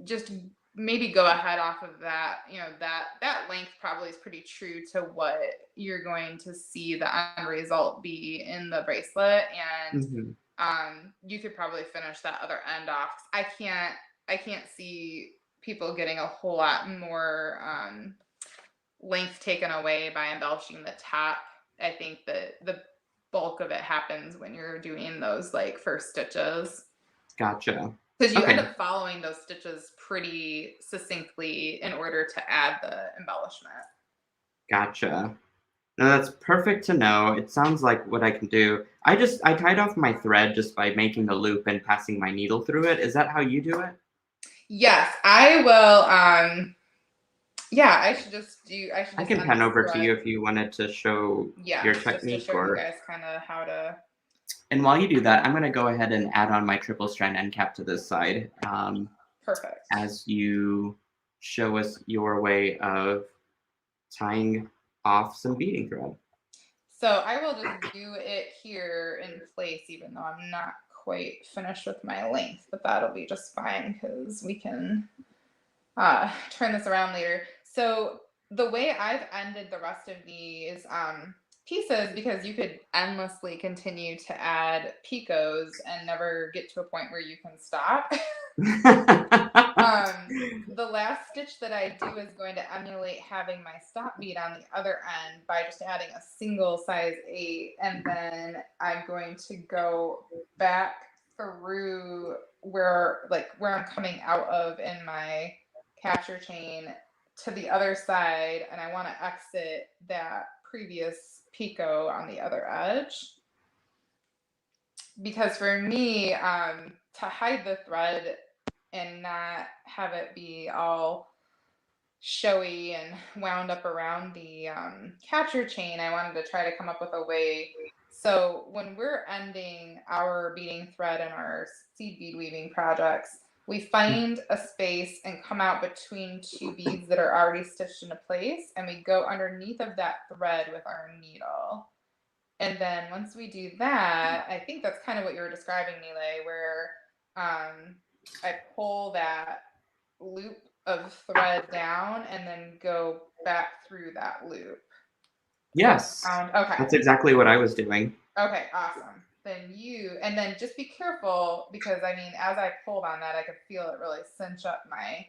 just maybe go ahead off of that. That length probably is pretty true to what you're going to see the end result be in the bracelet, and mhm. you could probably finish that other end off. I can't see people getting a whole lot more length taken away by embellishing the top. I think that the bulk of it happens when you're doing those like first stitches, Gotcha. because you end Okay, up following those stitches pretty succinctly in order to add the embellishment. gotcha. No, that's perfect to know. It sounds like what I can do. I tied off my thread just by making a loop and passing my needle through it. Is that how you do it? Yes, I will. Yeah, I should I just can end pan this over to you thread. if you wanted to show your Yes, just to technique show you or guys kind of how to. and while you do that, I'm going to go ahead and add on my triple strand end cap to this side Perfect. as you show us your way of tying off some beading thread. So I will just do it here in place, even though I'm not quite finished with my length, but that'll be just fine because we can turn this around later. So the way I've ended the rest of these pieces because you could endlessly continue to add picots and never get to a point where you can stop. The last stitch that I do is going to emulate having my stop bead on the other end by just adding a single size 8, and then I'm going to go back through where I'm coming out of in my capture chain to the other side, and I want to exit that previous picot on the other edge. Because for me, to hide the thread and not have it be all showy and wound up around the capture chain, I wanted to try to come up with a way. So when we're ending our beading thread in our seed bead weaving projects, we find a space and come out between two beads that are already stitched into place, and we go underneath of that thread with our needle. And then once we do that, I think that's kind of what you were describing, Nile, where I pull that loop of thread down and then go back through that loop. Yes. Okay. That's exactly what I was doing. Okay, awesome. And then just be careful, because I mean, as I pulled on that, I could feel it really cinch up my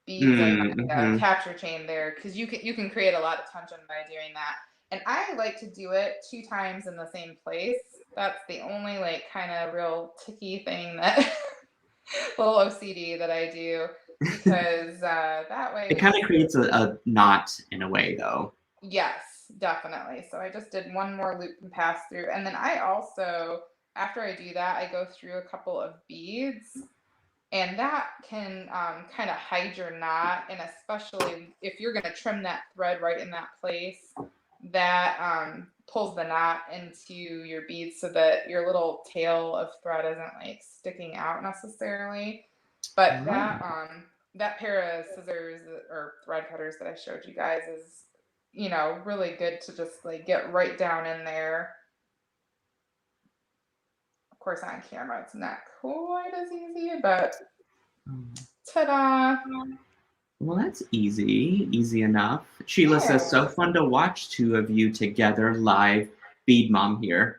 beads and my capture chain there, because you can create a lot of tension by doing that. And I like to do it 2 times in the same place. That's the only like kind of real ticky thing, that little OCD that I do, because that way it kind of creates a knot in a way, though. Yes, definitely. So I just did one more loop and pass through, and then I also, after I do that, I go through a couple of beads, and that can kind of hide your knot. And especially if you're going to trim that thread right in that place, that pulls the knot into your beads so that your little tail of thread isn't like sticking out necessarily. But that pair of scissors or thread cutters that I showed you guys is, you know, really good to just like get right down in there. Of course, on camera it's not quite as easy, but ta-da! Well, that's easy enough. Sheila says, so fun to watch 2 of you together live. Bead mom here.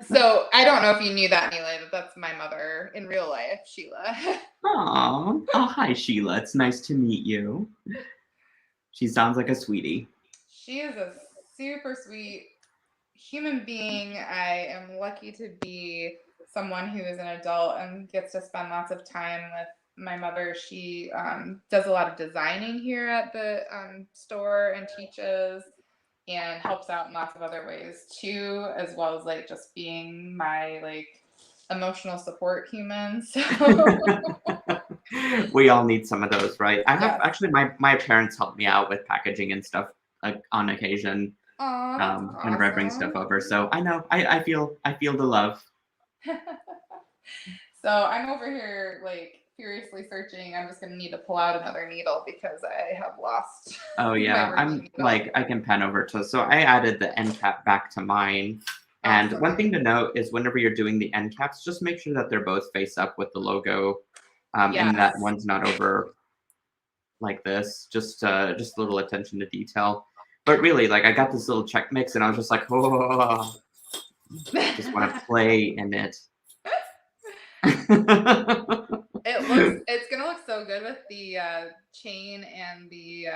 So I don't know if you knew that, Nila, but that's my mother in real life, Sheila. Aww. Oh, hi, Sheila. It's nice to meet you. She sounds like a sweetie. She is a super sweet human being. I am lucky to be someone who is an adult and gets to spend lots of time with my mother. She does a lot of designing here at the store and teaches and helps out in lots of other ways too, as well as like just being my like emotional support human. So we all need some of those, right? I have actually my parents help me out with packaging and stuff on occasion. Whenever I bring stuff over, so I know I feel the love. So I'm over here like furiously searching. I'm just gonna need to pull out another needle because I have lost. Oh yeah, I'm needle. Like I can pen over to. So I added the end cap back to mine. And one thing to note is whenever you're doing the end caps, just make sure that they're both face up with the logo, and that one's not over like this. Just a little attention to detail. But really, like I got this little Czech mix, and I was just like, oh, just want to play in it. It's gonna look so good with the chain and the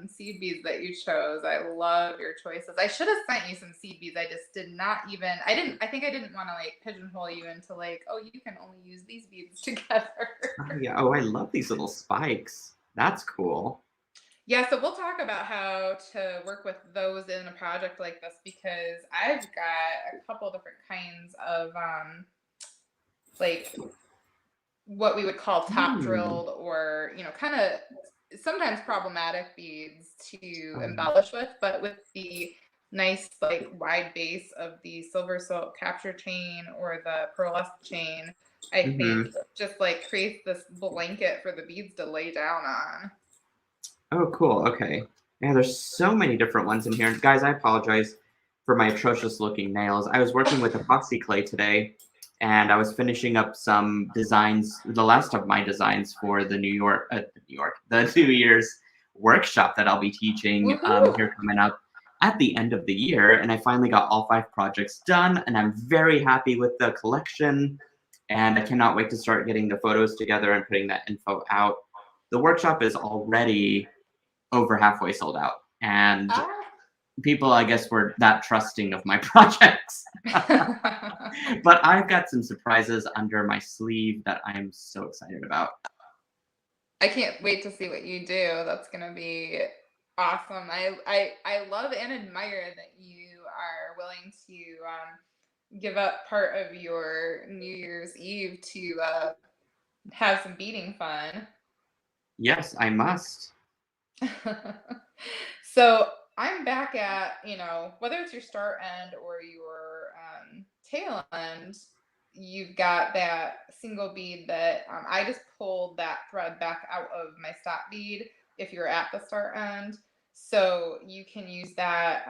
seed beads that you chose. I love your choices. I should have sent you some seed beads. I just did not even. I think I didn't want to like pigeonhole you into like, oh, you can only use these beads together. Oh yeah. Oh, I love these little spikes. That's cool. Yeah, so we'll talk about how to work with those in a project like this, because I've got a couple different kinds of like what we would call top drilled, or you know, kind of sometimes problematic beads to embellish with, but with the nice like wide base of the SilverSilk capture chain or the pearlescent chain, I think just like creates this blanket for the beads to lay down on. Oh, cool. Okay. Yeah, there's so many different ones in here. And guys, I apologize for my atrocious looking nails. I was working with epoxy clay today, and I was finishing up some designs, the last of my designs for the the New Year's workshop that I'll be teaching here coming up. at the end of the year, and I finally got all 5 projects done, and I'm very happy with the collection, and I cannot wait to start getting the photos together and putting that info out. The workshop is already over halfway sold out, and Ah. people, I guess, were that trusting of my projects. But I've got some surprises under my sleeve that I'm so excited about. I can't wait to see what you do. That's gonna be awesome. I love and admire that you are willing to give up part of your New Year's Eve to have some beading fun. Yes, I must. So I'm back at, whether it's your start end or your tail end, you've got that single bead that I just pulled that thread back out of my stop bead if you're at the start end. So you can use that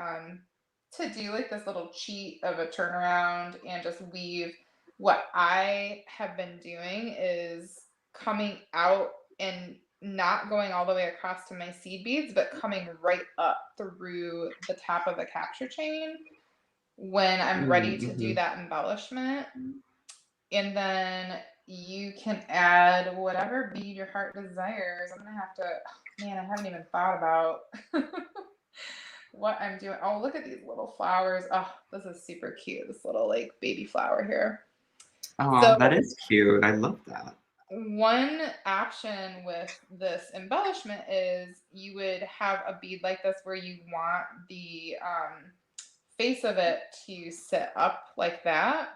to do like this little cheat of a turnaround and just weave. What I have been doing is coming out and not going all the way across to my seed beads, but coming right up through the top of the capture chain when I'm ready to do that embellishment. And then you can add whatever bead your heart desires. I'm gonna have to, man, I haven't even thought about what I'm doing. Oh, look at these little flowers. Oh, this is super cute. This little like baby flower here. Oh, So that is cute. I love that. one option with this embellishment is you would have a bead like this where you want the face of it to sit up like that.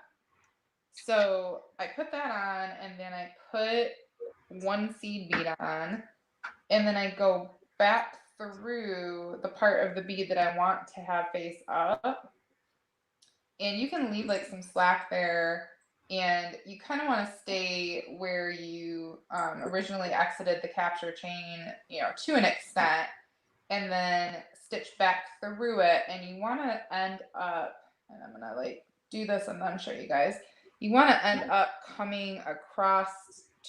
So I put that on, and then I put one seed bead on, and then I go back through the part of the bead that I want to have face up. And you can leave like some slack there, and you kind of want to stay where you originally exited the capture chain, to an extent, and then stitch back through it. And you want to end up, and I'm gonna like do this and then show you guys. You want to end up coming across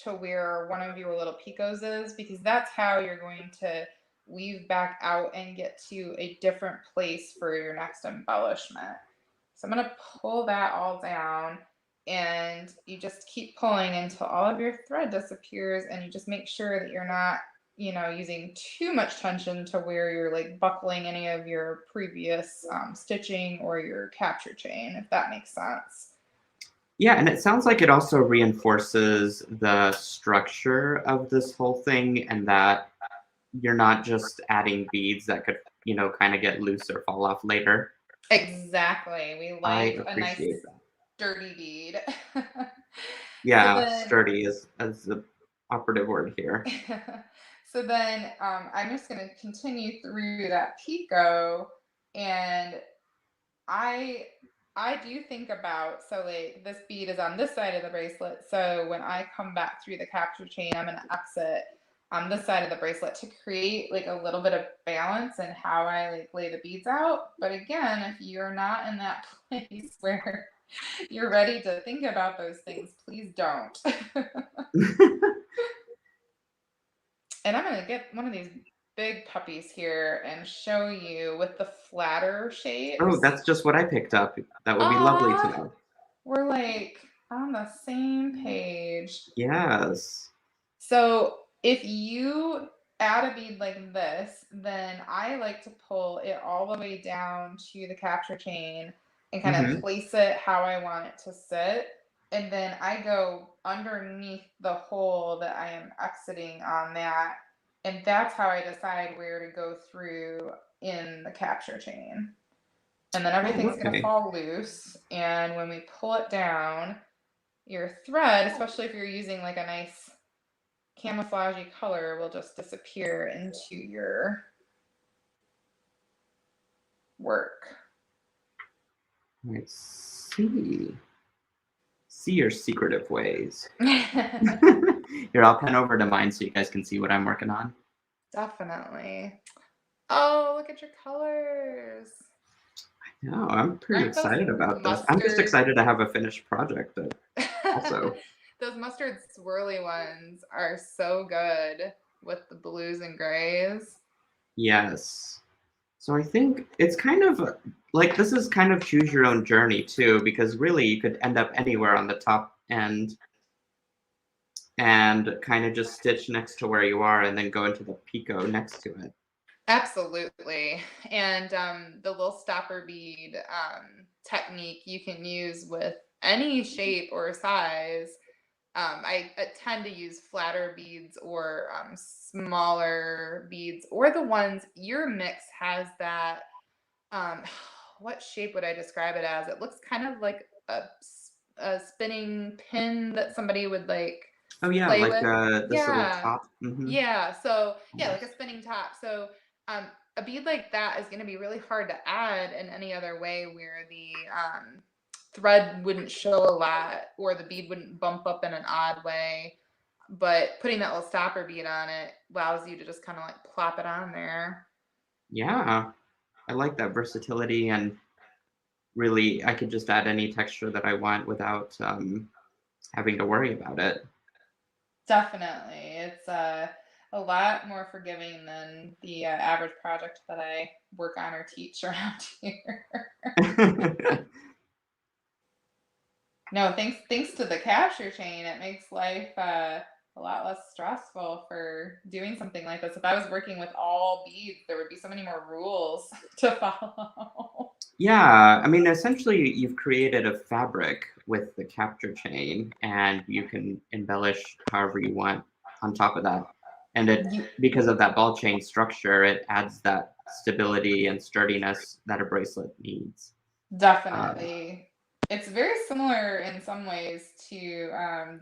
to where one of your little picots is, because that's how you're going to weave back out and get to a different place for your next embellishment. So I'm going to pull that all down, and you just keep pulling until all of your thread disappears, and you just make sure that you're not, using too much tension to where you're like buckling any of your previous stitching or your capture chain, if that makes sense. Yeah, and it sounds like it also reinforces the structure of this whole thing, and that you're not just adding beads that could, kind of get loose or fall off later. Exactly. We I like a nice appreciate that. sturdy bead. Yeah, then, sturdy is the operative word here. so then I'm just going to continue through that picot, and I do think about, so like this bead is on this side of the bracelet, so when I come back through the capture chain, I'm going to exit on this side of the bracelet to create like a little bit of balance in how I like lay the beads out. But again, if you're not in that place where you're ready to think about those things, please don't. And I'm going to get one of these big puppies here and show you with the flatter shapes. Oh, that's just what I picked up. That would be lovely to know. We're like on the same page. Yes. So if you add a bead like this, then I like to pull it all the way down to the capture chain and kind of place it how I want it to sit. And then I go underneath the hole that I am exiting on that. And that's how I decide where to go through in the capture chain. And then everything's going to fall loose. And when we pull it down, your thread, especially if you're using like a nice camouflagey color, will just disappear into your work. I see. See your secretive ways. Here, I'll pen over to mine so you guys can see what I'm working on. Definitely. Oh, look at your colors. I know, I'm pretty excited about this. I'm just excited to have a finished project also. Those mustard swirly ones are so good with the blues and grays. Yes. So I think it's kind of like this is kind of choose your own journey too, because really you could end up anywhere on the top end and kind of just stitch next to where you are and then go into the picot next to it. Absolutely. And the little stopper bead technique you can use with any shape or size. I tend to use flatter beads or smaller beads, or the ones your mix has that. Um, what shape would I describe it as? It looks kind of like a spinning pin that somebody would like Oh yeah, play like with. this little Yeah. top. Yeah. So yeah, like a Almost. spinning top. So um, a bead like that is going to be really hard to add in any other way where the thread wouldn't show a lot or the bead wouldn't bump up in an odd way. But putting that little stopper bead on it allows you to just kind of like plop it on there. Yeah, I like that versatility and really I could just add any texture that I want without having to worry about it. Definitely. It's a lot more forgiving than the average project that I work on or teach around here. No, thanks to the capture chain, it makes life a lot less stressful for doing something like this. If I was working with all beads, there would be so many more rules to follow. Yeah, I mean, essentially, you've created a fabric with the capture chain, and you can embellish however you want on top of that. And it, You, because of that ball chain structure, it adds that stability and sturdiness that a bracelet needs. Uh, definitely. It's very similar in some ways to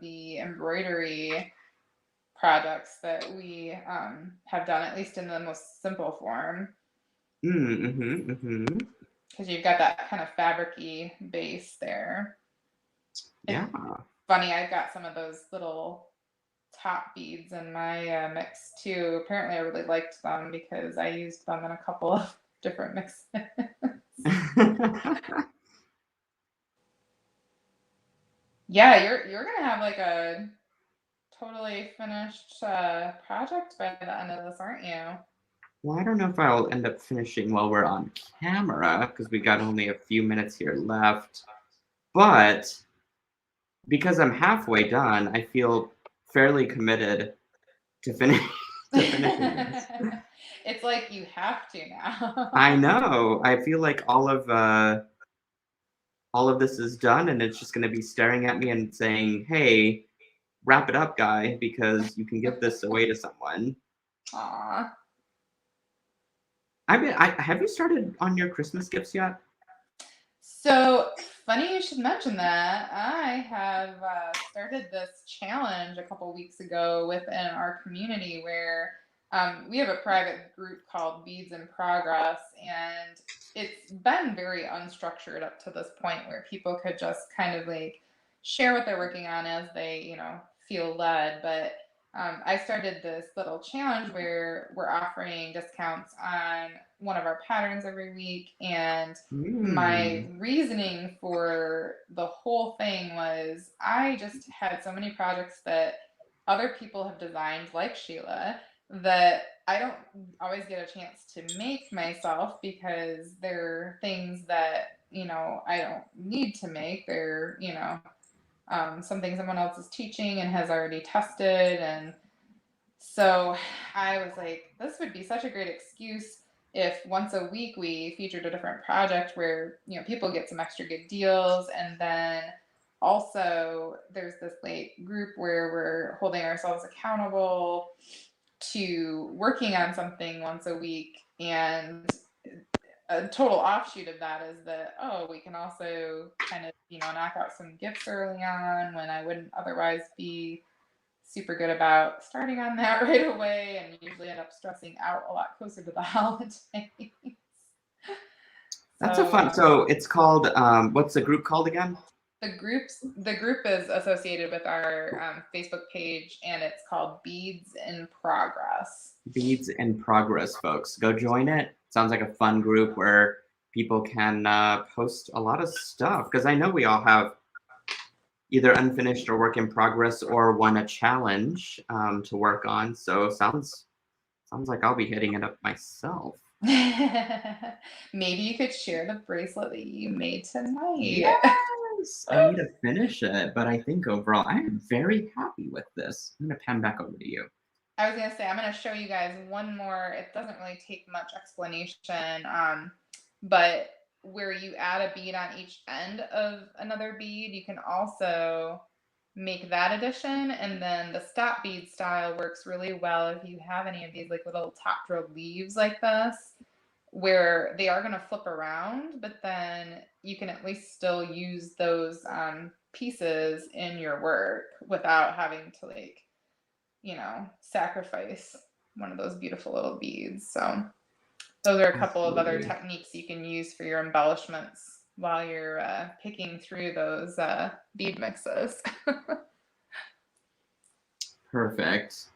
the embroidery projects that we have done, at least in the most simple form, mm-hmm. because you've got that kind of fabric-y base there. It's Yeah. funny, I've got some of those little top beads in my mix too. Apparently, I really liked them because I used them in a couple of different mixes. Yeah, you're gonna have like a totally finished project by the end of this, aren't you? Well, I don't know if I'll end up finishing while we're on camera because we got only a few minutes here left. But because I'm halfway done, I feel fairly committed to finish to finishing this. It's like you have to I now. know. I feel like all of this is done, and it's just going to be staring at me and saying, "Hey, wrap it up, guy, because you can give this away to someone." Aw. Have you started on your Christmas gifts yet? So funny you should mention that. I have started this challenge a couple weeks ago within our community where we have a private group called Beads in Progress, and it's been very unstructured up to this point where people could just kind of like share what they're working on as they, feel led. But I started this little challenge where we're offering discounts on one of our patterns every week, and my Hmm. reasoning for the whole thing was I just had so many projects that other people have designed, like Sheila, that I don't always get a chance to make myself because they're things that, I don't need to make. They're, something someone else is teaching and has already tested. And so I was like, this would be such a great excuse if once a week we featured a different project where, people get some extra good deals. And then also there's this like group where we're holding ourselves accountable to working on something once a week. And a total offshoot of that is that, oh, we can also kind of, knock out some gifts early on when I wouldn't otherwise be super good about starting on that right away, and usually end up stressing out a lot closer to the holidays. That's a So fun. So it's called what's the group called again? the group is associated with our Facebook page, and it's called Beads in Progress. Beads in Progress, folks. Go join it. Sounds like a fun group where people can post a lot of stuff because I know we all have either unfinished or work in progress or won a challenge to work on. So sounds like I'll be hitting it up myself. Maybe you could share the bracelet that you made tonight. Yes, I need to finish it, but I think overall I am very happy with this. I'm gonna pan back over to you. I was gonna say I'm gonna show you guys one more. It doesn't really take much explanation, but where you add a bead on each end of another bead, you can also make that addition, and then the stop bead style works really well if you have any of these like little top drilled leaves like this, where they are gonna flip around, but then you can at least still use those pieces in your work without having to like sacrifice one of those beautiful little beads. So those are a couple of other Absolutely. techniques you can use for your embellishments while you're picking through those bead mixes. Perfect.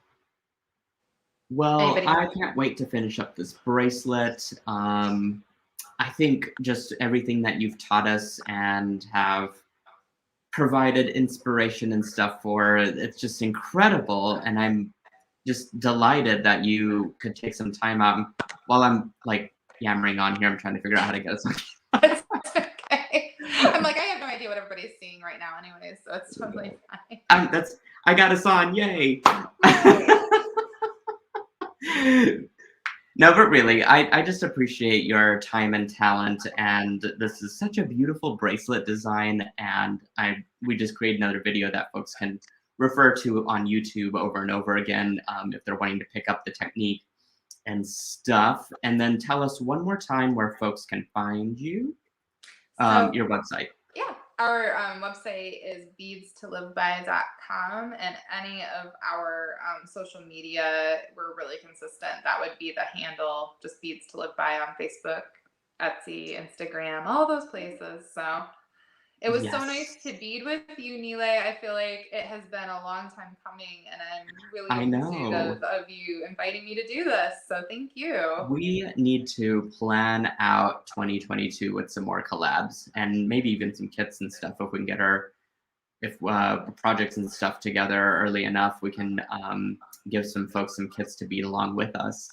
Well, Anybody? I can't wait to finish up this bracelet. I think just everything that you've taught us and have provided inspiration and stuff for, it's just incredible. And I'm just delighted that you could take some time out. While I'm like yammering on here, I'm trying to figure out how to get us on. It's okay. I'm like, I have no idea what everybody's seeing right now anyways, so it's totally fine. I got us on, yay. No, but really, I just appreciate your time and talent, and this is such a beautiful bracelet design, and we just created another video that folks can refer to on YouTube over and over again if they're wanting to pick up the technique and stuff. And then tell us one more time where folks can find you, your website. Yeah, our website is beadstoliveby.com, and any of our social media, we're really consistent. That would be the handle, just Beads to Live By on Facebook, Etsy, Instagram, all those places. So it was so nice to bead with you, Nile. I feel like it has been a long time coming, and I'm really appreciative of you inviting me to do this. So thank you. We need to plan out 2022 with some more collabs and maybe even some kits and stuff if we can get our projects and stuff together early enough. We can give some folks some kits to bead along with us.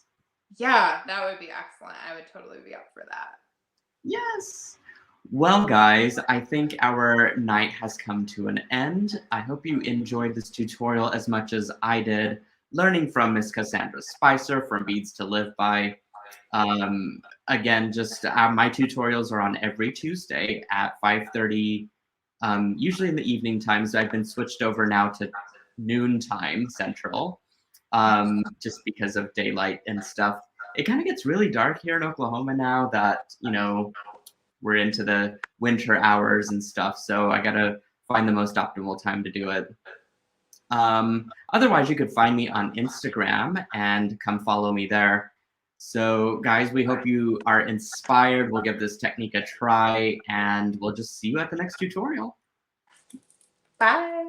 Yeah, that would be excellent. I would totally be up for that. Yes. Well, guys, I think our night has come to an end. I hope you enjoyed this tutorial as much as I did, learning from Miss Cassandra Spicer from Beads to Live By. Again, just my tutorials are on every Tuesday at 5:30, usually in the evening times. I've been switched over now to noon time Central, just because of daylight and stuff. It kind of gets really dark here in Oklahoma now that, we're into the winter hours and stuff, so I gotta find the most optimal time to do it. Otherwise, you could find me on Instagram and come follow me there. So, guys, we hope you are inspired. We'll give this technique a try, and we'll just see you at the next tutorial. Bye.